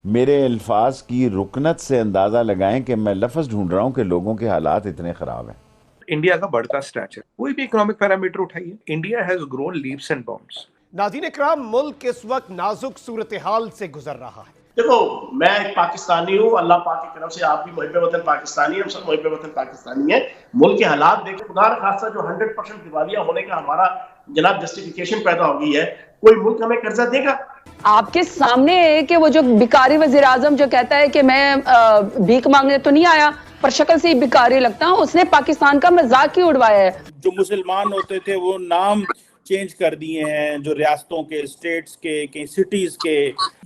मेरे अल्फाज की रुकनत से अंदाजा लगाएं कि मैं लफ्ज ढूंढ रहा हूं कि लोगों के हालात इतने खराब हैं। इंडिया का बढ़ता स्टैचर, कोई भी इकोनॉमिक पैरामीटर उठाइए, India has grown leaps and bounds. नाज़रीन इकराम, मुल्क इस वक्त नाजुक सूरत हाल से गुजर रहा है। देखो, मैं एक पाकिस्तानी हूँ, अल्लाह पाक की तरफ से आप भी मुहिब वतन पाकिस्तानी हैं, हम सब मुहिब वतन पाकिस्तानी हैं। मुल्क के हालात देखें, खुदा न खासा जो 100% दिवालिया होने का हमारा जनाब जस्टिफिकेशन पैदा हो गई है, कोई मुल्क हमें कर्जा देगा? आपके सामने है कि वो जो भिखारी वजीर आजम जो कहता है कि मैं भीख मांगने तो नहीं आया, पर शक्ल से ही भिखारी लगता हूँ, उसने पाकिस्तान का मजाक ही उड़वाया है। जो मुसलमान होते थे वो नाम चेंज कर दिए हैं, जो रियासतों के, स्टेट्स के, कई सिटीज के।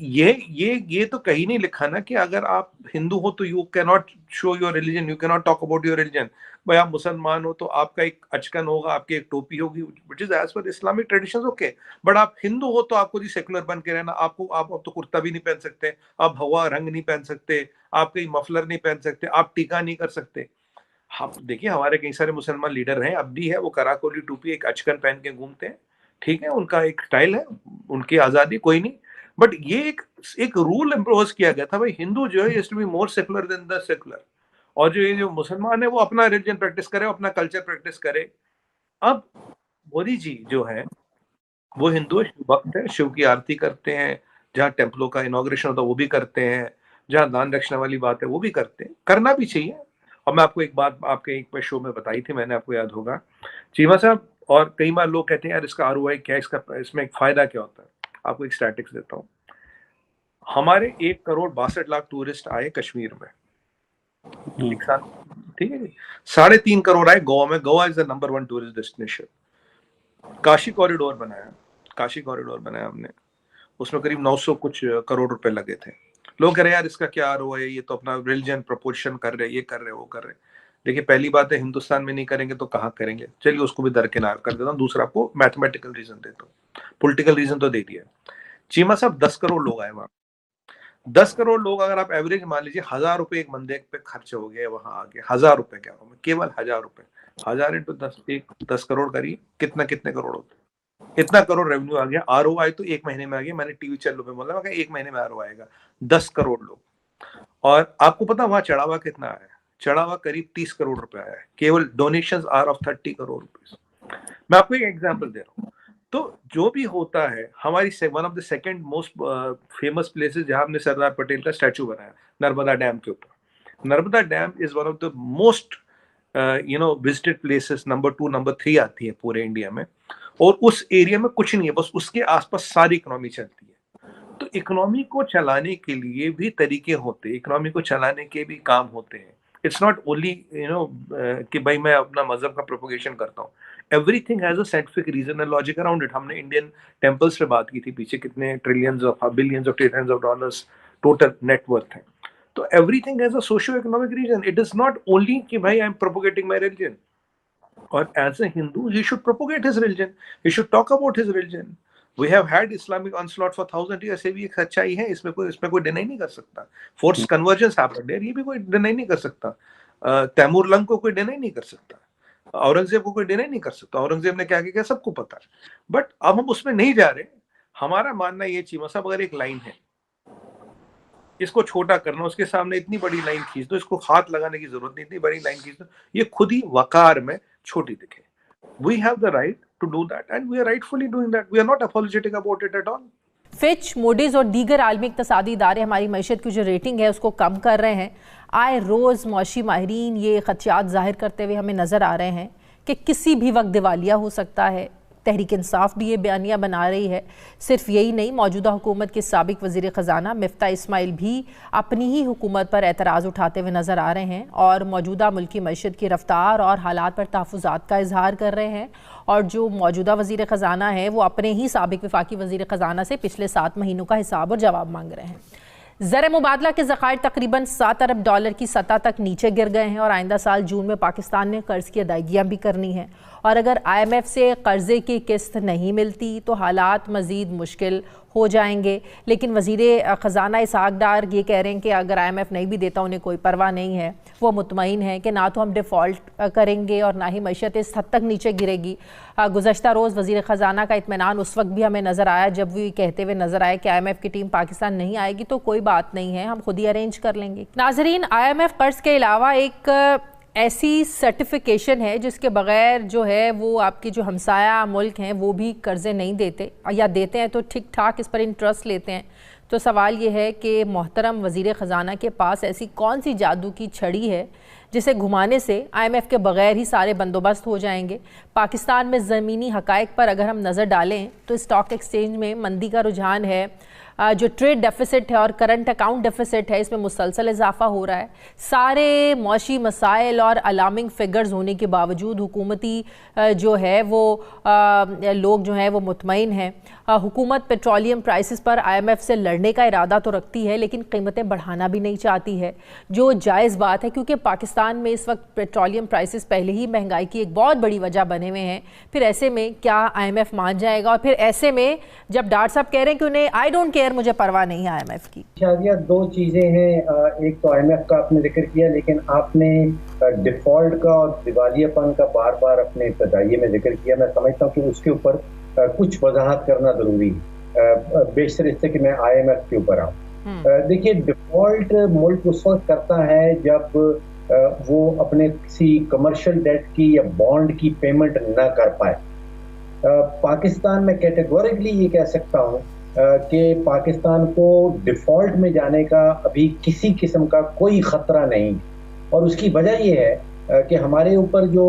ये तो कहीं नहीं लिखा ना कि अगर आप हिंदू हो तो you can not show your religion, you can not talk about your religion. भाई आप मुसलमान हो तो आपका एक अचकन होगा, आपकी एक टोपी होगी, which is as per Islamic traditions, okay. But आप हिंदू हो तो आपको जी सेकुलर बन के रहना, आपको आप अब तो कुर्ता भी नहीं पहन सकते, आप भगवा रंग नहीं पहन सकते, आप कहीं मफलर नहीं पहन सकते, आप टीका नहीं कर सकते। आप देखिए हमारे कई सारे मुसलमान लीडर हैं, अब भी है, वो कराकोली टोपी एक अचकन पहन के घूमते हैं, ठीक है, उनका एक स्टाइल है, उनकी आजादी, कोई नहीं। बट ये एक रूल इम्पोज किया गया था, भाई हिंदू जो है to be more secular than the secular, और जो ये जो मुसलमान है वो अपना रिलीजन प्रैक्टिस करे, अपना कल्चर प्रैक्टिस करे। अब मोदी जी जो है वो हिंदू भक्त है, शिव की आरती करते हैं, जहाँ टेम्पलों का इनॉग्रेशन होता है वो भी करते हैं, जहाँ दान दक्षिणा वाली बात है वो भी करते हैं, करना भी चाहिए। और मैं आपको एक बात आपके एक शो में बताई थी मैंने, आपको याद होगा चीमा साहब, और कई बार लोग कहते हैं यार इसका आरओआई क्या है, इसका इसमें एक फायदा क्या होता है। आपको एक स्टैटिक्स देता हूँ, हमारे 1,62,00,000 टूरिस्ट आए कश्मीर में एक साल, ठीक है जी। 3.5 करोड़ आए गोवा में, Goa is the number 1 tourist destination. Kashi corridor बनाया हमने, उसमें करीब 900 कुछ करोड़ रुपए लगे थे। लोग कह रहे हैं यार इसका क्या आरओआई है, ये तो अपना रिलीजन प्रपोजिशन कर रहे, ये कर रहे, वो कर रहे। देखिए पहली बात है, हिंदुस्तान में नहीं करेंगे तो कहाँ करेंगे, चलिए उसको भी दरकिनार कर देता हूँ। दूसरा आपको मैथमेटिकल रीजन देता हूँ, पॉलिटिकल रीजन तो दे दिया। चीमा साहब 10 करोड़ लोग आए वहां, 10 करोड़ लोग, अगर आप एवरेज मान लीजिए 1,000 रुपए एक बंदे पे खर्च हो गए वहां आगे, 1,000 रुपए क्या होगा, केवल 1,000 रुपए, 1,000 इंटू 10, 10 करोड़ करिए, कितने करोड़ होते, इतना करोड़ रेवेन्यू आ गया। आरओआई तो एक महीने में आ गया, मैंने टीवी चैनल पे बोला एक महीने में आरओआई आएगा, 10 करोड़ लोग। और आपको पता वहां चढ़ावा कितना आया, चढ़ावा करीब 30 करोड़ रुपए आया है, केवल donations are of 30 crore rupees. मैं आपको एक एग्जांपल दे रहा हूँ। तो जो भी होता है, हमारी one of the second most famous places जहां हमने सरदार पटेल का स्टैचू बनाया, नर्मदा डैम के ऊपर। Narmada dam is one of the most visited places, number 2 number 3 आती है पूरे इंडिया में। और उस एरिया में कुछ नहीं है, बस उसके आसपास सारी इकोनॉमी चलती है। तो इकोनॉमी को चलाने के लिए भी तरीके होते हैं, इकोनॉमी को चलाने के भी काम होते हैं। इट्स नॉट ओनली कि भाई मैं अपना मजहब का प्रोपोगेशन करता हूँ, everything has a scientific reason and logic around it. हमने इंडियन टेम्पल्स पे बात की थी पीछे, कितने trillions of billions of trillions of dollars total net worth है। तो everything has a socio economic reason, it is not only कि भाई I am propagating my religion. और as a Hindu, he should propagate his religion. He should talk about his religion. We have had Islamic onslaught for 1,000 years. ये भी एक सच्चाई है, इसमें कोई डिनाई नहीं कर सकता। Forced convergence happened there, ये भी कोई डिनाई नहीं कर सकता। तैमूर लंग को कोई डिनाई नहीं कर सकता, औरंगजेब को कोई डिनाई नहीं कर सकता। औरंगजेब ने क्या किया सबको पता है। बट अब हम उसमें नहीं जा रहे। हमारा मानना ये चीमा साहब, अगर एक लाइन है इसको छोटा करना, उसके सामने इतनी बड़ी लाइन खींच दो, इसको हाथ लगाने की जरूरत नहीं, इतनी बड़ी लाइन खींच दो, ये खुद ही वकार में छोटी दिखे। We have the right to do that and we are rightfully doing that. We are not apologetic about it at all. Fitch, Moody's और दीगर आलमी इक़्तिसादी इदारे हमारी मईशत की जो रेटिंग है उसको कम कर रहे हैं। आए रोज़ मुआशी माहिरीन ये ख़दशात ज़ाहिर करते हुए हमें नज़र आ रहे हैं कि किसी भी वक्त दिवालिया हो सकता है। तहरीक इंसाफ भी ये बयानिया बना रही है। सिर्फ यही नहीं, मौजूदा हुकूमत के साबिक वज़ीर ख़जाना मिफ्ता इस्माइल भी अपनी ही हुकूमत पर एतराज़ उठाते हुए नज़र आ रहे हैं और मौजूदा मुल्की मईशत की रफ्तार और हालात पर तहफ़्फ़ुज़ात का इजहार कर रहे हैं। और जो मौजूदा वज़ीर ख़जाना है वो अपने ही साबिक वफाकी वज़ीर ख़जाना से पिछले 7 महीनों का हिसाब और जवाब मांग रहे हैं। ज़र मुबादला के ज़खायर तकरीबन 7 अरब डॉलर की सतह तक नीचे गिर गए हैं और आइंदा साल जून में पाकिस्तान ने कर्ज़ की अदायगियाँ भी करनी हैं। और अगर IMF से कर्ज़े की किस्त नहीं मिलती तो हालात मज़ीद मुश्किल हो जाएंगे। लेकिन वज़ीर ख़जाना इसहाक़ डार ये कह रहे हैं कि अगर IMF नहीं भी देता उन्हें कोई परवाह नहीं है, वो मुतमईन है कि ना तो हम डिफ़ॉल्ट करेंगे और ना ही मईशत इस हद तक नीचे गिरेगी। गुज़श्ता रोज़ वज़ीर ख़जाना का इत्मीनान उस वक्त भी हमें नज़र आया जब वो कहते हुए नज़र आए कि IMF की टीम पाकिस्तान नहीं आएगी तो कोई बात नहीं है, हम खुद ही अरेंज कर लेंगे। नाज़रीन, IMF कर्ज के अलावा एक ऐसी सर्टिफिकेशन है जिसके बगैर जो है वो आपके जो हमसाया मुल्क हैं वो भी कर्ज़े नहीं देते, या देते हैं तो ठीक ठाक इस पर इंटरेस्ट लेते हैं। तो सवाल ये है कि मोहतरम वज़ीर ख़जाना के पास ऐसी कौन सी जादू की छड़ी है जिसे घुमाने से IMF के बगैर ही सारे बंदोबस्त हो जाएंगे। पाकिस्तान में ज़मीनी हक़ाइक़ पर अगर हम नज़र डालें तो स्टॉक एक्सचेंज में मंदी का रुझान है, जो ट्रेड डेफिसिट है और करंट अकाउंट डेफिसिट है इसमें मुसलसल इजाफा हो रहा है। सारे मौशी मसाइल और अलार्मिंग फिगर्स होने के बावजूद हुकूमती जो है वो लोग जो हैं वो मुतमईन हैं। हुकूमत पेट्रोलियम प्राइसेस पर IMF से लड़ने का इरादा तो रखती है लेकिन कीमतें बढ़ाना भी नहीं चाहती है, जो जायज़ बात है क्योंकि पाकिस्तान में इस वक्त पेट्रोलियम प्राइसेस पहले ही महंगाई की एक बहुत बड़ी वजह बने हुए हैं। फिर ऐसे में क्या IMF मान जाएगा? और फिर ऐसे में जब डार साहब कह रहे हैं कि उन्हें आई डोंट केयर, मुझे परवाह नहीं है IMF की। शादिया, दो चीज़ें हैं, एक तो IMF का आपने जिक्र किया लेकिन आपने डिफ़ॉल्ट का और दिवालियापन का बार बार अपने इब्तिदाइये में जिक्र किया। मैं समझता हूँ कि उसके ऊपर कुछ वजाहत करना ज़रूरी है, बेशतर इससे कि मैं IMF के ऊपर आऊँ। देखिए, डिफ़ॉल्ट मुल्क उस वक्त करता है जब वो अपने किसी कमर्शियल डेट की या बॉन्ड की पेमेंट ना कर पाए। पाकिस्तान में कैटेगोरिकली ये कह सकता हूँ कि पाकिस्तान को डिफ़ॉल्ट में जाने का अभी किसी किस्म का कोई ख़तरा नहीं, और उसकी वजह ये है कि हमारे ऊपर जो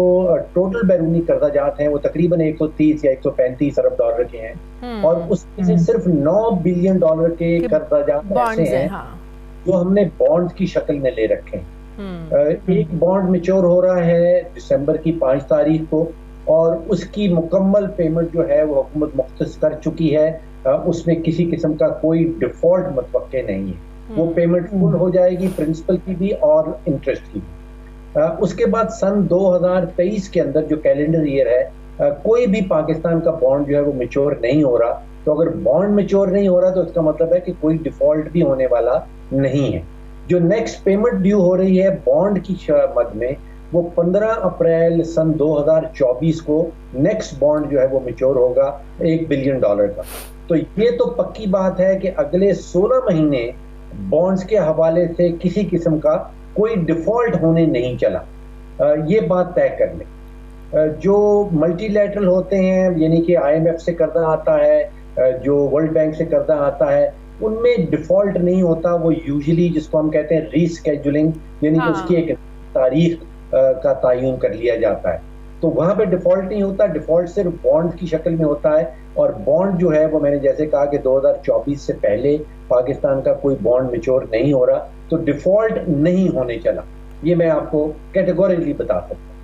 टोटल बैरूनी कर्जाजात हैं वो तकरीबन 130 या 135 अरब डॉलर के हैं, और उसमें से सिर्फ 9 बिलियन डॉलर के कर्जाजात ऐसे हैं जो हमने बॉन्ड की शक्ल में ले रखे हैं। एक बॉन्ड मैच्योर हो रहा है दिसंबर की 5 तारीख को, और उसकी मुकम्मल पेमेंट जो है वो हुकूमत मुख्तस कर चुकी है। उसमें किसी किस्म का कोई डिफ़ॉल्ट मतवक्के नहीं है, वो पेमेंट फुल हो जाएगी, प्रिंसिपल की भी और इंटरेस्ट की भी। उसके बाद सन 2023 के अंदर जो कैलेंडर ईयर है, कोई भी पाकिस्तान का बॉन्ड जो है वो मैच्योर नहीं हो रहा। तो अगर बॉन्ड मैच्योर नहीं हो रहा तो इसका मतलब है कि कोई डिफ़ॉल्ट भी होने वाला नहीं है। जो नेक्स्ट पेमेंट ड्यू हो रही है बॉन्ड की मद में, वो 15 अप्रैल सन 2024 को नेक्स्ट बॉन्ड जो है वो मैच्योर होगा $1 बिलियन का। तो ये तो पक्की बात है कि अगले 16 महीने बॉन्ड्स के हवाले से किसी किस्म का कोई डिफ़ॉल्ट होने नहीं चला। ये बात तय कर लें। जो मल्टीलैटरल होते हैं, यानी कि IMF से कर्जा आता है, जो वर्ल्ड बैंक से कर्जा आता है, उनमें डिफ़ॉल्ट नहीं होता। वो यूजुअली जिसको हम कहते हैं रीस्केजुलिंग, यानी कि उसकी एक तारीख का तयन कर लिया जाता है, तो वहाँ पे डिफ़ॉल्ट नहीं होता। डिफ़ॉल्ट सिर्फ बॉन्ड की शक्ल में होता है, और बॉन्ड जो है वो मैंने जैसे कहा कि 2024 से पहले पाकिस्तान का कोई बॉन्ड मैच्योर नहीं हो रहा, तो डिफ़ॉल्ट नहीं होने चला। ये मैं आपको कैटेगोरिकली बता सकता हूँ।